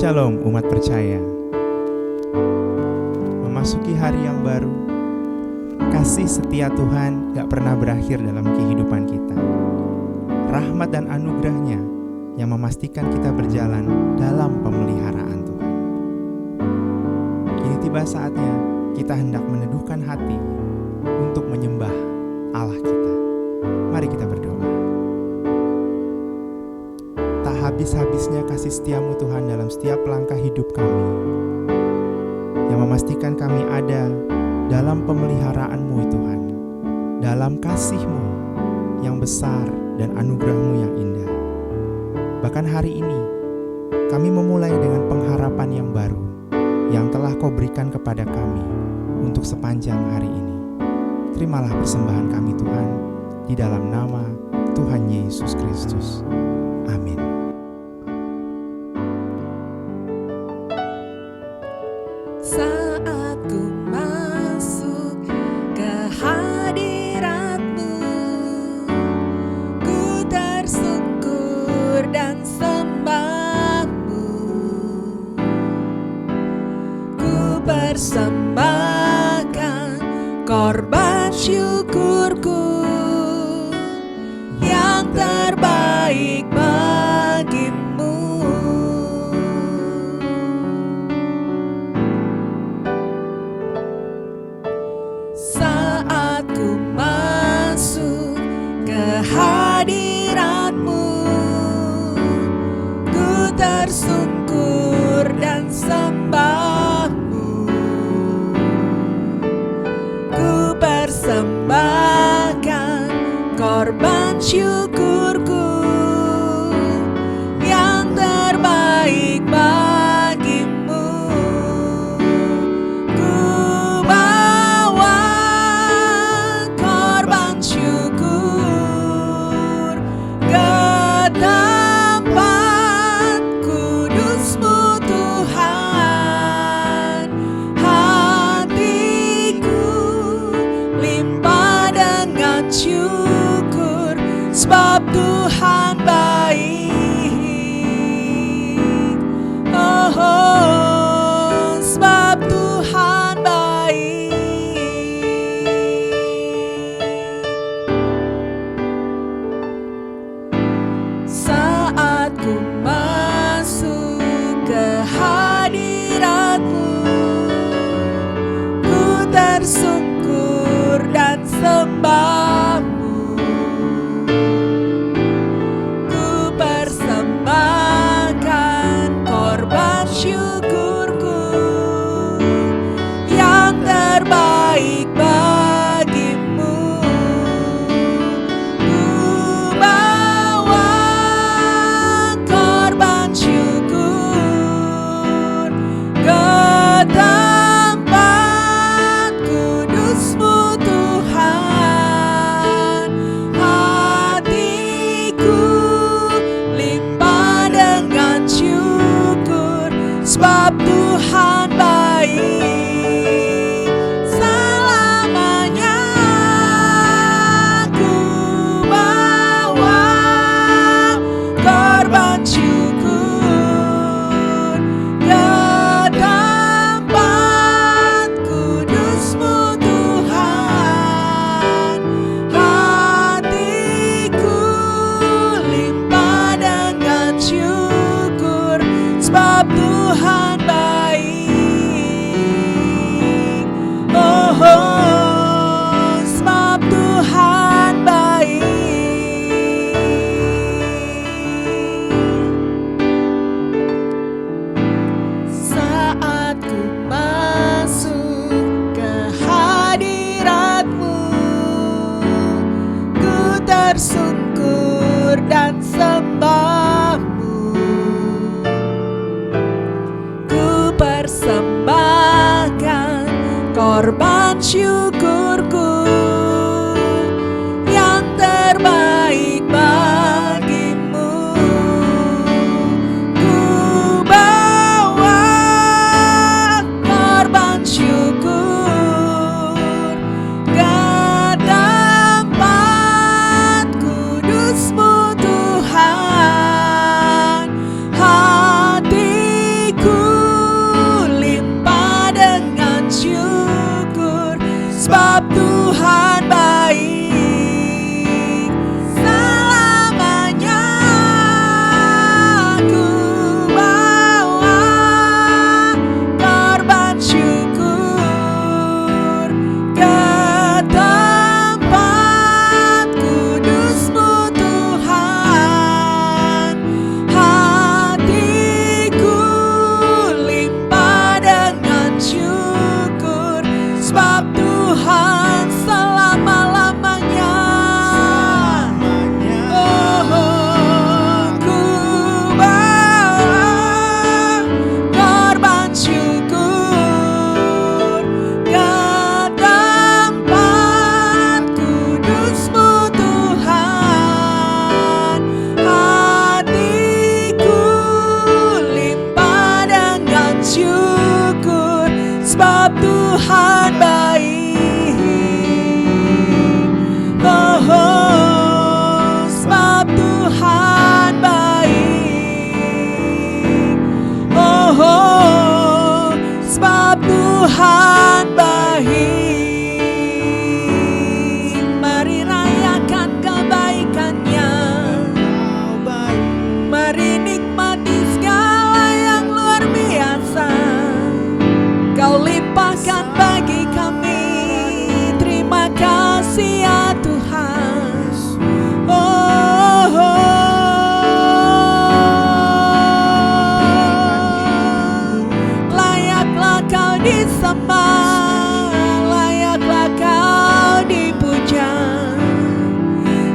Shalom umat percaya. Memasuki hari yang baru, kasih setia Tuhan gak pernah berakhir dalam kehidupan kita. Rahmat dan anugerahnya yang memastikan kita berjalan dalam pemeliharaan Tuhan. Kini tiba saatnya kita hendak meneduhkan hati untuk menyembah Allah kita. Mari kita berdoa. Tak habis-habisnya kasih setiamu Tuhan dalam setiap langkah hidup kami, yang memastikan kami ada dalam pemeliharaanmu Tuhan, dalam kasih-Mu yang besar dan anugerah-Mu yang indah. Bahkan hari ini kami memulai dengan pengharapan yang baru yang telah Kau berikan kepada kami untuk sepanjang hari ini. Terimalah persembahan kami Tuhan, di dalam nama Tuhan Yesus Kristus. Amin. Saat ku masuk ke hadirat-Mu, ku tersungkur dan sembah-Mu. Ku persembahkan korban syukurku yang terbaik bagimu. Saat ku masuk ke hadirat-Mu, ku tersungkur dan sembah-Mu. Ku persembahkan korban syukurku yang terbaik bagimu. Ku bawa korban syukur ke tempat kudus-Mu Tuhan. Hatiku limpah dengan syukur, sebab Tuhan baik. Oh, oh, sebab Tuhan baik. Saat ku masuk ke hadirat-Mu, ku tersungkur dan sembah-Mu. Ku persembahkan korban syukurku yang terbaik bagimu. Ku bawa korban syukur ke tempat kudus-Mu Tuhan. Hatiku limpah dengan syukur, sebab Tuhan baik. Selamanya ku bawa korban syukur ke tempat kudus-Mu Tuhan. Hatiku limpah dengan syukur, sebab Tuhan baik. Oh, oh, sebab Tuhan baik. Saat ku masuk ke hadirat-Mu, ku tersungkur dan sembah-Mu. Ku persembahkan korban syukurku yang terbaik bagimu. Ku bawa korban syukur ke tempat kudus-Mu Tuhan. Hatiku Tuhan baik. Mari rayakan kebaikannya. Mari nikmati segala yang luar biasa Kau limpahkan bagi kami. Terima kasih ya Tuhan. Layaklah Kau disembah, layaklah Kau dipuja,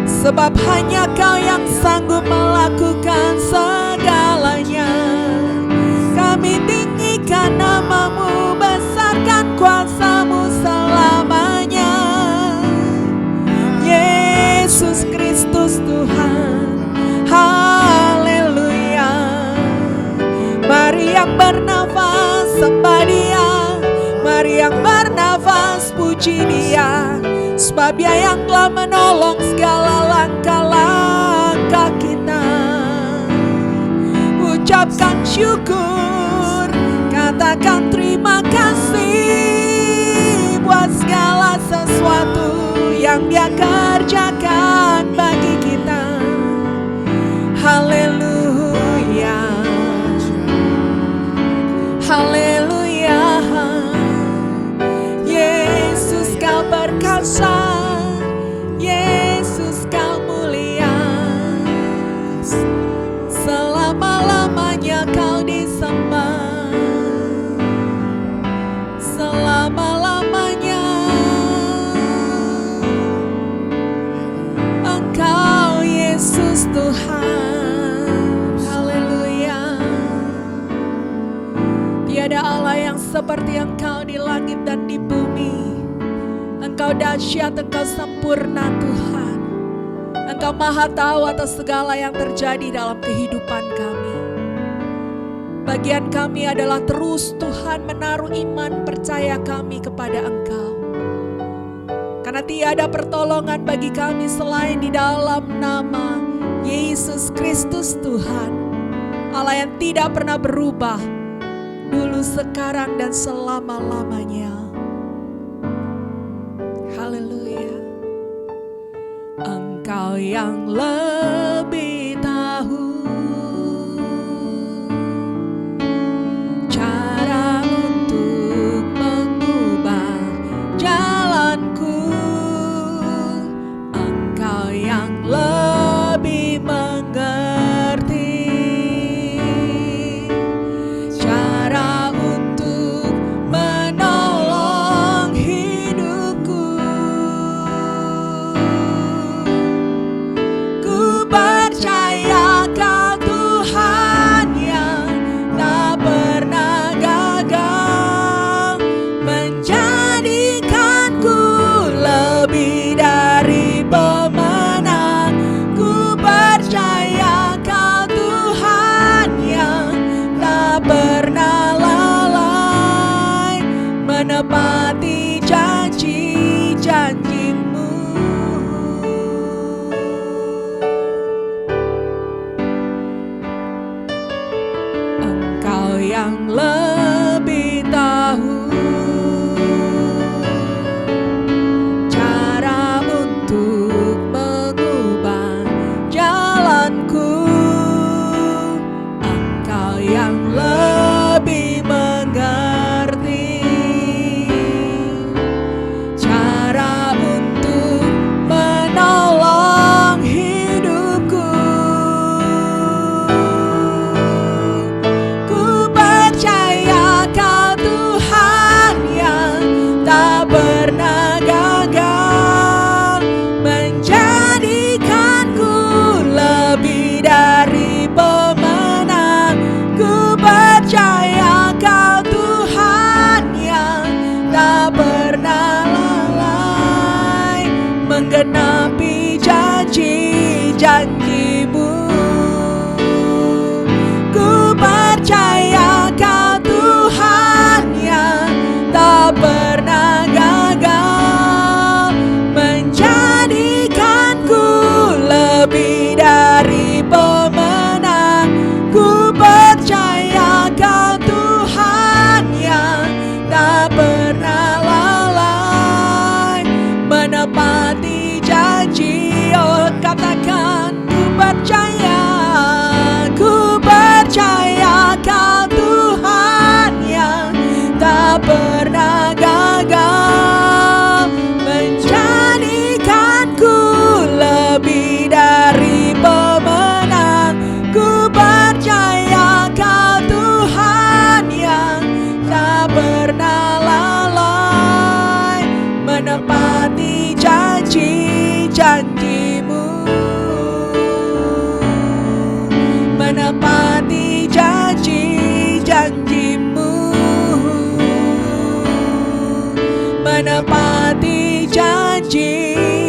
sebab hanya Kau yang sanggup melakukan segalanya. Kami tinggikan nama-Mu, besarkan kuasa-Mu selamanya. Yesus Kristus Tuhan, haleluya. Mari yang bernafas sembah Dia, mari yang bernafas puji Dia, sebab Dia yang telah menolong segala langkah-langkah kita. Ucapkan syukur, katakan terima kasih buat segala sesuatu yang Dia kerjakan bagi kita. Haleluya, haleluya. Yesus Kau perkasa, Yesus Kau mulia. Selama-lamanya Kau disembah, selama-lamanya Engkau Yesus Tuhan. Haleluya. Tiada Allah yang seperti Engkau di langit dan di bumi. Engkau dahsyat, Engkau sempurna Tuhan. Engkau maha tahu atas segala yang terjadi dalam kehidupan kami. Bagian kami adalah terus Tuhan menaruh iman percaya kami kepada Engkau. Karena tiada pertolongan bagi kami selain di dalam nama Yesus Kristus Tuhan. Allah yang tidak pernah berubah, dulu, sekarang, dan selama-lamanya. Haleluya. Engkau yang lebih tahu cara untuk mengubah jalanku. Engkau yang lebih mengerti cara untuk menolong hidupku. Ku percaya Kau Tuhan yang tak pernah gagal, menjadikanku lebih dari pemenang. Ku percaya Kau Tuhan yang tak pernah lalai, menepati janji-janji-Mu. Engkau yang lebih tahu cara untuk mengubah jalanku. Engkau yang lebih mengerti cara untuk menolong hidupku. Ku percaya Kau Tuhan yang tak pernah gagal, menjadikanku lebih dari pemenang. Ku percaya Kau Tuhan yang tak pernah lalai, menggenapi janji-janji-Mu. Ku percaya Kau Tuhan yang tak pernah gagal, menjadikanku lebih dari pemenang. Ku percaya Kau Tuhan yang tak pernah percaya Kau Tuhan yang tak pernah lalai menepati janji-janji-Mu, menepati janji-janji-Mu, menepati janji-janji-Mu.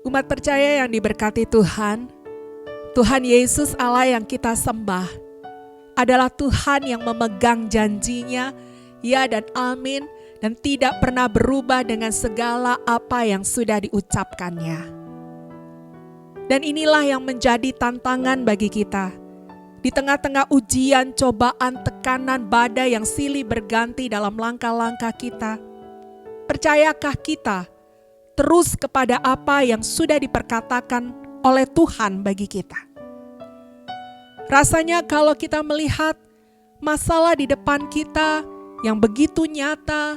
Umat percaya yang diberkati Tuhan, Tuhan Yesus Allah yang kita sembah adalah Tuhan yang memegang janjinya, ya dan amin, dan tidak pernah berubah dengan segala apa yang sudah diucapkannya. Dan inilah yang menjadi tantangan bagi kita. Di tengah-tengah ujian, cobaan, tekanan, badai yang silih berganti dalam langkah-langkah kita, percayakah kita terus kepada apa yang sudah diperkatakan oleh Tuhan bagi kita? Rasanya kalau kita melihat masalah di depan kita yang begitu nyata,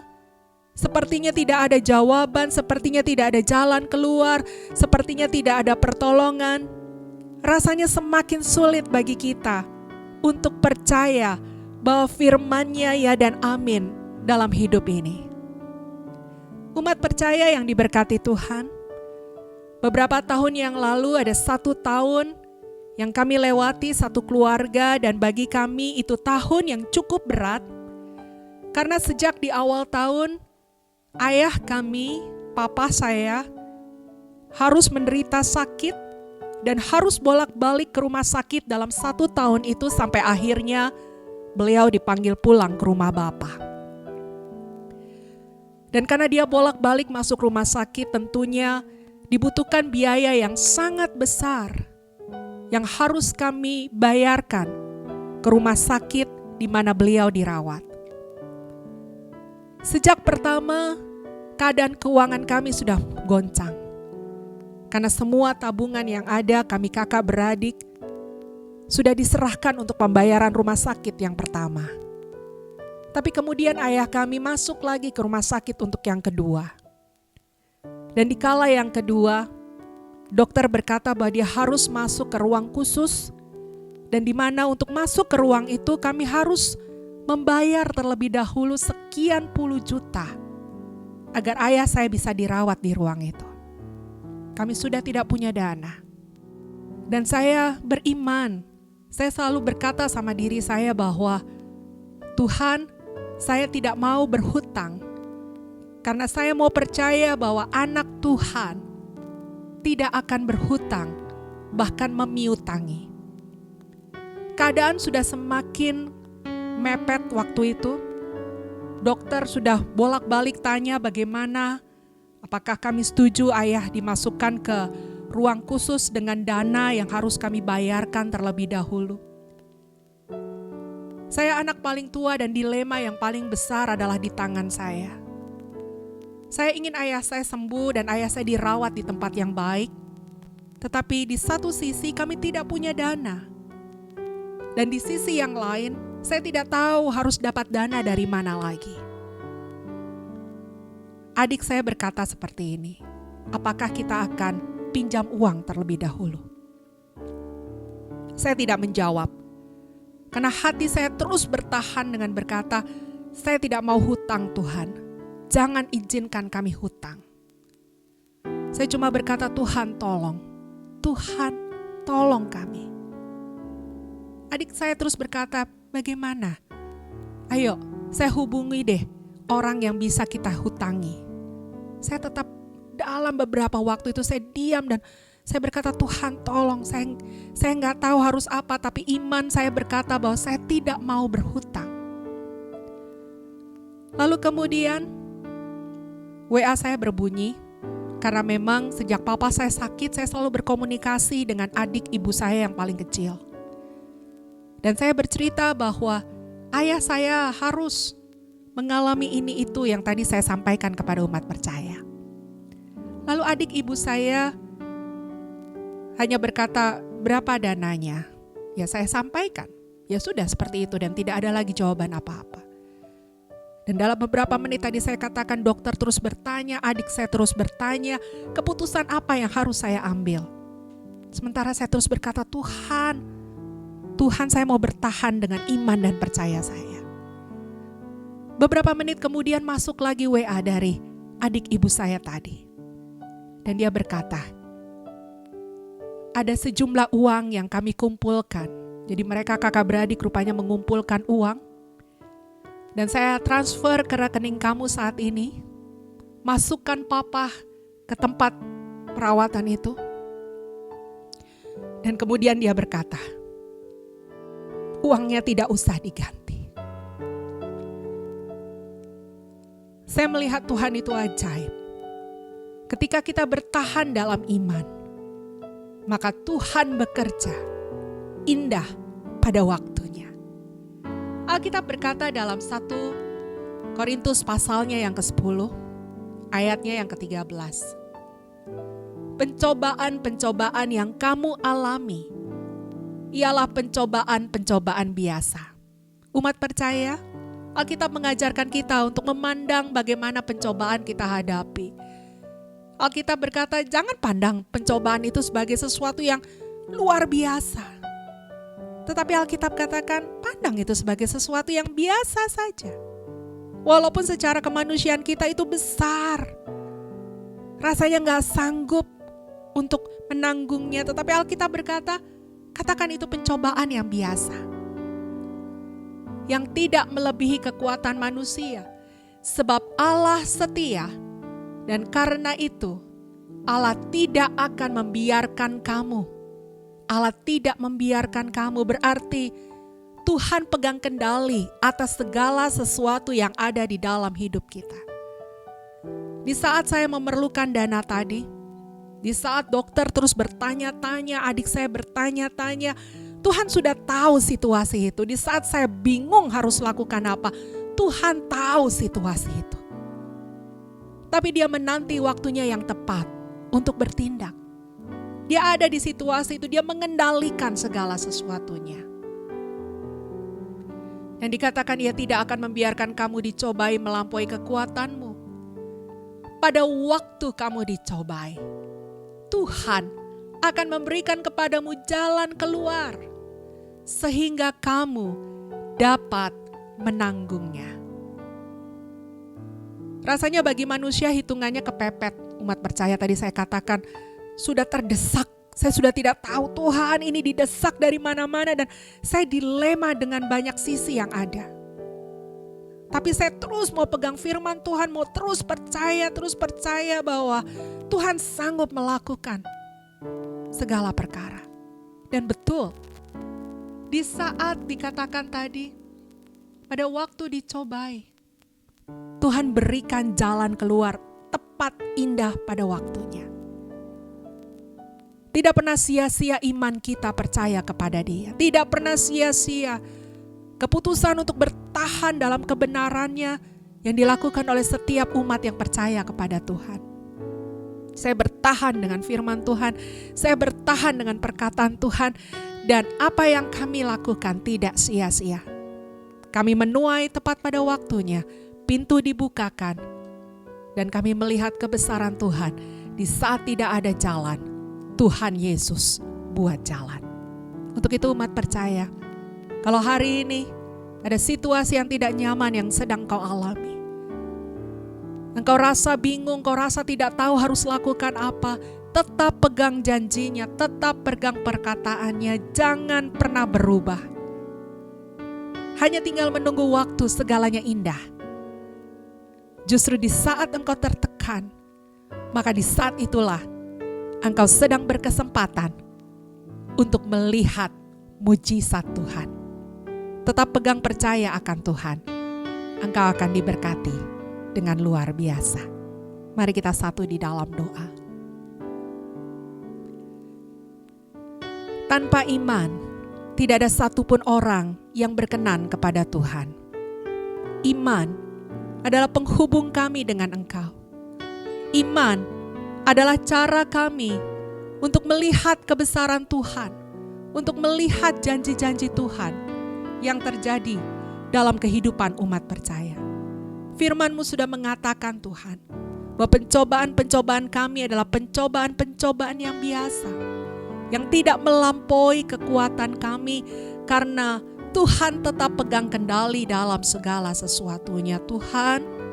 sepertinya tidak ada jawaban, sepertinya tidak ada jalan keluar, sepertinya tidak ada pertolongan, rasanya semakin sulit bagi kita untuk percaya bahwa firman-Nya ya dan amin dalam hidup ini. Umat percaya yang diberkati Tuhan, beberapa tahun yang lalu ada 1 tahun yang kami lewati satu keluarga, dan bagi kami itu tahun yang cukup berat karena sejak di awal tahun ayah kami, papa saya harus menderita sakit dan harus bolak-balik ke rumah sakit dalam 1 tahun itu sampai akhirnya beliau dipanggil pulang ke rumah Bapa. Dan karena dia bolak-balik masuk rumah sakit, tentunya dibutuhkan biaya yang sangat besar yang harus kami bayarkan ke rumah sakit di mana beliau dirawat. Sejak pertama, keadaan keuangan kami sudah goncang. Karena semua tabungan yang ada, kami kakak beradik sudah diserahkan untuk pembayaran rumah sakit yang pertama. Tapi kemudian ayah kami masuk lagi ke rumah sakit untuk yang kedua. Dan di kala yang kedua, dokter berkata bahwa dia harus masuk ke ruang khusus, dan di mana untuk masuk ke ruang itu kami harus membayar terlebih dahulu sekian puluh juta agar ayah saya bisa dirawat di ruang itu. Kami sudah tidak punya dana. Dan saya beriman, saya selalu berkata sama diri saya bahwa Tuhan, saya tidak mau berhutang karena saya mau percaya bahwa anak Tuhan tidak akan berhutang, bahkan memiutangi. Keadaan sudah semakin mepet waktu itu. Dokter sudah bolak-balik tanya bagaimana, apakah kami setuju ayah dimasukkan ke ruang khusus dengan dana yang harus kami bayarkan terlebih dahulu. Saya anak paling tua dan dilema yang paling besar adalah di tangan saya. Saya ingin ayah saya sembuh dan ayah saya dirawat di tempat yang baik. Tetapi di satu sisi kami tidak punya dana. Dan di sisi yang lain, saya tidak tahu harus dapat dana dari mana lagi. Adik saya berkata seperti ini, apakah kita akan pinjam uang terlebih dahulu? Saya tidak menjawab. Karena hati saya terus bertahan dengan berkata, saya tidak mau hutang Tuhan. Jangan izinkan kami hutang. Saya cuma berkata, Tuhan tolong. Tuhan tolong kami. Adik saya terus berkata, bagaimana? Ayo, saya hubungi deh orang yang bisa kita hutangi. Saya tetap dalam beberapa waktu itu saya diam dan saya berkata, Tuhan tolong, saya nggak tahu harus apa, tapi iman saya berkata bahwa saya tidak mau berhutang. Lalu kemudian WA saya berbunyi, karena memang sejak papa saya sakit, saya selalu berkomunikasi dengan adik ibu saya yang paling kecil. Dan saya bercerita bahwa ayah saya harus mengalami ini itu yang tadi saya sampaikan kepada umat percaya. Lalu adik ibu saya hanya berkata, berapa dananya? Ya saya sampaikan. Ya sudah seperti itu dan tidak ada lagi jawaban apa-apa. Dan dalam beberapa menit tadi saya katakan dokter terus bertanya, adik saya terus bertanya, keputusan apa yang harus saya ambil. Sementara saya terus berkata, Tuhan saya mau bertahan dengan iman dan percaya saya. Beberapa menit kemudian masuk lagi WA dari adik ibu saya tadi. Dan dia berkata, ada sejumlah uang yang kami kumpulkan. Jadi mereka kakak beradik rupanya mengumpulkan uang. Dan saya transfer ke rekening kamu saat ini. Masukkan papa ke tempat perawatan itu. Dan kemudian dia berkata, uangnya tidak usah diganti. Saya melihat Tuhan itu ajaib. Ketika kita bertahan dalam iman, maka Tuhan bekerja indah pada waktunya. Alkitab berkata dalam 1 Korintus pasalnya yang ke-10, ayatnya yang ke-13. Pencobaan-pencobaan yang kamu alami ialah pencobaan-pencobaan biasa. Umat percaya, Alkitab mengajarkan kita untuk memandang bagaimana pencobaan kita hadapi. Alkitab berkata, jangan pandang pencobaan itu sebagai sesuatu yang luar biasa. Tetapi Alkitab katakan, pandang itu sebagai sesuatu yang biasa saja. Walaupun secara kemanusiaan kita itu besar. Rasanya gak sanggup untuk menanggungnya. Tetapi Alkitab berkata, katakan itu pencobaan yang biasa. Yang tidak melebihi kekuatan manusia. Sebab Allah setia. Dan karena itu, Allah tidak akan membiarkan kamu. Allah tidak membiarkan kamu, berarti Tuhan pegang kendali atas segala sesuatu yang ada di dalam hidup kita. Di saat saya memerlukan dana tadi, di saat dokter terus bertanya-tanya, adik saya bertanya-tanya, Tuhan sudah tahu situasi itu. Di saat saya bingung harus lakukan apa, Tuhan tahu situasi itu. Tapi dia menanti waktunya yang tepat untuk bertindak. Dia ada di situasi itu, dia mengendalikan segala sesuatunya. Dan dikatakan ia tidak akan membiarkan kamu dicobai melampaui kekuatanmu. Pada waktu kamu dicobai, Tuhan akan memberikan kepadamu jalan keluar. Sehingga kamu dapat menanggungnya. Rasanya bagi manusia hitungannya kepepet. Umat percaya tadi saya katakan, sudah terdesak, saya sudah tidak tahu Tuhan ini didesak dari mana-mana dan saya dilema dengan banyak sisi yang ada. Tapi saya terus mau pegang firman Tuhan, mau terus percaya bahwa Tuhan sanggup melakukan segala perkara. Dan betul, di saat dikatakan tadi, pada waktu dicobai, Tuhan berikan jalan keluar tepat indah pada waktunya. Tidak pernah sia-sia iman kita percaya kepada Dia. Tidak pernah sia-sia keputusan untuk bertahan dalam kebenarannya yang dilakukan oleh setiap umat yang percaya kepada Tuhan. Saya bertahan dengan firman Tuhan, saya bertahan dengan perkataan Tuhan, dan apa yang kami lakukan tidak sia-sia. Kami menuai tepat pada waktunya, pintu dibukakan, dan kami melihat kebesaran Tuhan. Di saat tidak ada jalan, Tuhan Yesus buat jalan. Untuk itu umat percaya, kalau hari ini ada situasi yang tidak nyaman yang sedang kau alami, engkau rasa bingung, kau rasa tidak tahu harus lakukan apa, tetap pegang janjinya, tetap pegang perkataannya, jangan pernah berubah. Hanya tinggal menunggu waktu segalanya indah. Justru di saat engkau tertekan, maka di saat itulah engkau sedang berkesempatan untuk melihat mujizat Tuhan. Tetap pegang percaya akan Tuhan. Engkau akan diberkati dengan luar biasa. Mari kita satu di dalam doa. Tanpa iman, tidak ada satupun orang yang berkenan kepada Tuhan. Iman adalah penghubung kami dengan Engkau. Iman adalah cara kami untuk melihat kebesaran Tuhan, untuk melihat janji-janji Tuhan yang terjadi dalam kehidupan umat percaya. Firman-Mu sudah mengatakan Tuhan, bahwa pencobaan-pencobaan kami adalah pencobaan-pencobaan yang biasa, yang tidak melampaui kekuatan kami, karena Tuhan tetap pegang kendali dalam segala sesuatunya. Tuhan,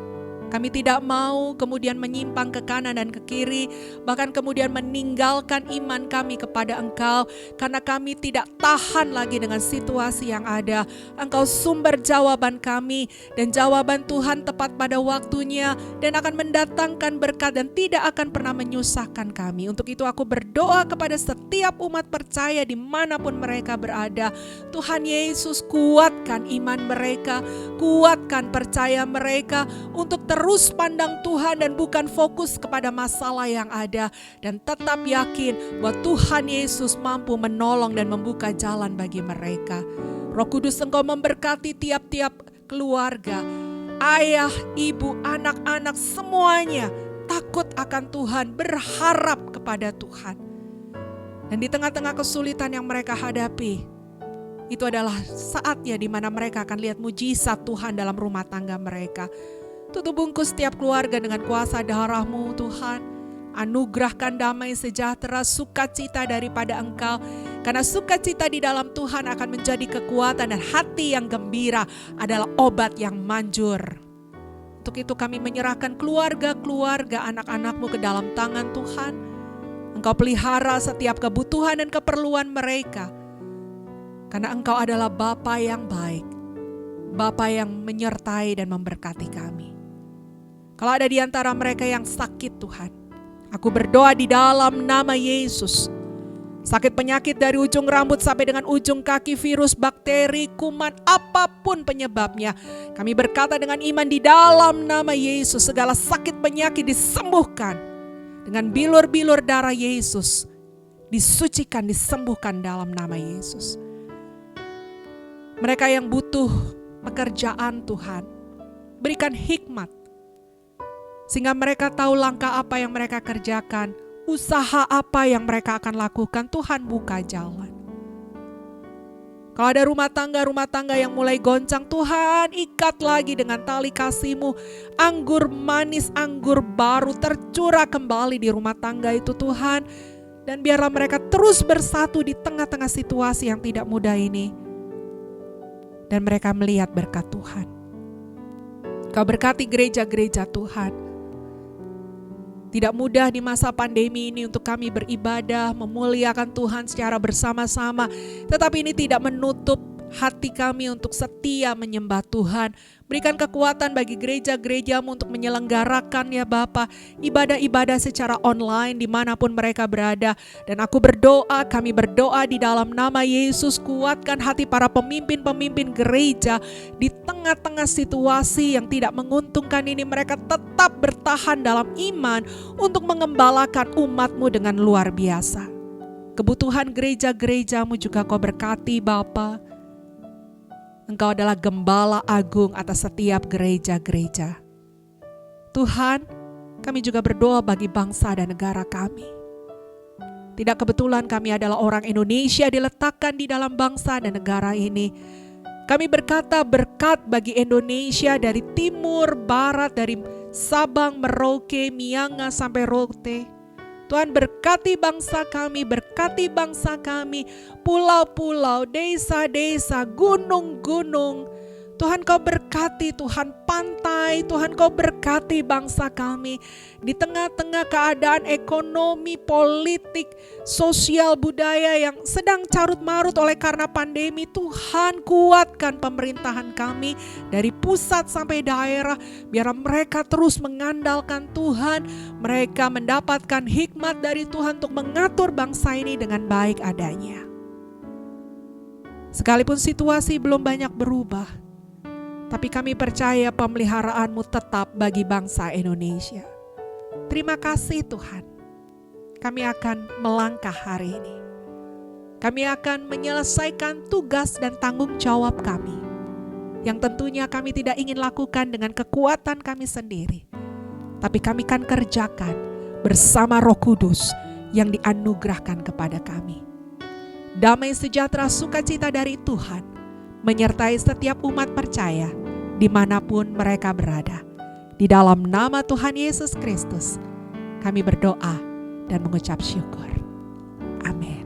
kami tidak mau kemudian menyimpang ke kanan dan ke kiri, bahkan kemudian meninggalkan iman kami kepada Engkau, karena kami tidak tahan lagi dengan situasi yang ada. Engkau sumber jawaban kami, dan jawaban Tuhan tepat pada waktunya, dan akan mendatangkan berkat dan tidak akan pernah menyusahkan kami. Untuk itu aku berdoa kepada setiap umat percaya dimanapun mereka berada. Tuhan Yesus, kuatkan iman mereka, kuatkan percaya mereka untuk terus pandang Tuhan dan bukan fokus kepada masalah yang ada, dan tetap yakin bahwa Tuhan Yesus mampu menolong dan membuka jalan bagi mereka. Roh Kudus, Engkau memberkati tiap-tiap keluarga, ayah, ibu, anak-anak, semuanya takut akan Tuhan, berharap kepada Tuhan. Dan di tengah-tengah kesulitan yang mereka hadapi, itu adalah saatnya di mana mereka akan lihat mujizat Tuhan dalam rumah tangga mereka. Tutup bungkus setiap keluarga dengan kuasa darah-Mu Tuhan. Anugerahkan damai sejahtera, sukacita daripada Engkau. Karena sukacita di dalam Tuhan akan menjadi kekuatan, dan hati yang gembira adalah obat yang manjur. Untuk itu kami menyerahkan keluarga-keluarga anak-anak-Mu ke dalam tangan Tuhan. Engkau pelihara setiap kebutuhan dan keperluan mereka. Karena Engkau adalah Bapa yang baik, Bapa yang menyertai dan memberkati kami. Kalau ada di antara mereka yang sakit Tuhan, aku berdoa di dalam nama Yesus. Sakit penyakit dari ujung rambut sampai dengan ujung kaki, virus, bakteri, kuman, apapun penyebabnya. Kami berkata dengan iman di dalam nama Yesus, segala sakit penyakit disembuhkan. Dengan bilur-bilur darah Yesus, disucikan, disembuhkan dalam nama Yesus. Mereka yang butuh pekerjaan Tuhan, berikan hikmat, sehingga mereka tahu langkah apa yang mereka kerjakan, usaha apa yang mereka akan lakukan. Tuhan buka jalan. Kalau ada rumah tangga yang mulai goncang, Tuhan ikat lagi dengan tali kasih-Mu. Anggur manis, anggur baru tercurah kembali di rumah tangga itu Tuhan. Dan biarlah mereka terus bersatu di tengah-tengah situasi yang tidak mudah ini. Dan mereka melihat berkat Tuhan. Kau berkati gereja-gereja Tuhan. Tidak mudah di masa pandemi ini untuk kami beribadah, memuliakan Tuhan secara bersama-sama. Tetapi ini tidak menutup hati kami untuk setia menyembah Tuhan. Berikan kekuatan bagi gereja-gereja-Mu untuk menyelenggarakan ya Bapa, ibadah-ibadah secara online dimanapun mereka berada. Dan aku berdoa, kami berdoa di dalam nama Yesus, kuatkan hati para pemimpin-pemimpin gereja di tengah-tengah situasi yang tidak menguntungkan ini. Mereka tetap bertahan dalam iman untuk mengembalakan umat-Mu dengan luar biasa. Kebutuhan gereja-gereja-Mu juga Kau berkati Bapa. Engkau adalah gembala agung atas setiap gereja-gereja. Tuhan, kami juga berdoa bagi bangsa dan negara kami. Tidak kebetulan kami adalah orang Indonesia diletakkan di dalam bangsa dan negara ini. Kami berkata berkat bagi Indonesia dari timur, barat, dari Sabang, Merauke, Miangas sampai Rote. Tuhan berkati bangsa kami, pulau-pulau, desa-desa, gunung-gunung. Tuhan Kau berkati, Tuhan pantai, Tuhan Kau berkati bangsa kami. Di tengah-tengah keadaan ekonomi, politik, sosial, budaya yang sedang carut-marut oleh karena pandemi, Tuhan kuatkan pemerintahan kami dari pusat sampai daerah. Biar mereka terus mengandalkan Tuhan, mereka mendapatkan hikmat dari Tuhan untuk mengatur bangsa ini dengan baik adanya. Sekalipun situasi belum banyak berubah, tapi kami percaya pemeliharaan-Mu tetap bagi bangsa Indonesia. Terima kasih Tuhan. Kami akan melangkah hari ini. Kami akan menyelesaikan tugas dan tanggung jawab kami. Yang tentunya kami tidak ingin lakukan dengan kekuatan kami sendiri. Tapi kami akan kerjakan bersama Roh Kudus yang dianugerahkan kepada kami. Damai sejahtera sukacita dari Tuhan menyertai setiap umat percaya dimanapun mereka berada. Di dalam nama Tuhan Yesus Kristus, kami berdoa dan mengucap syukur. Amin.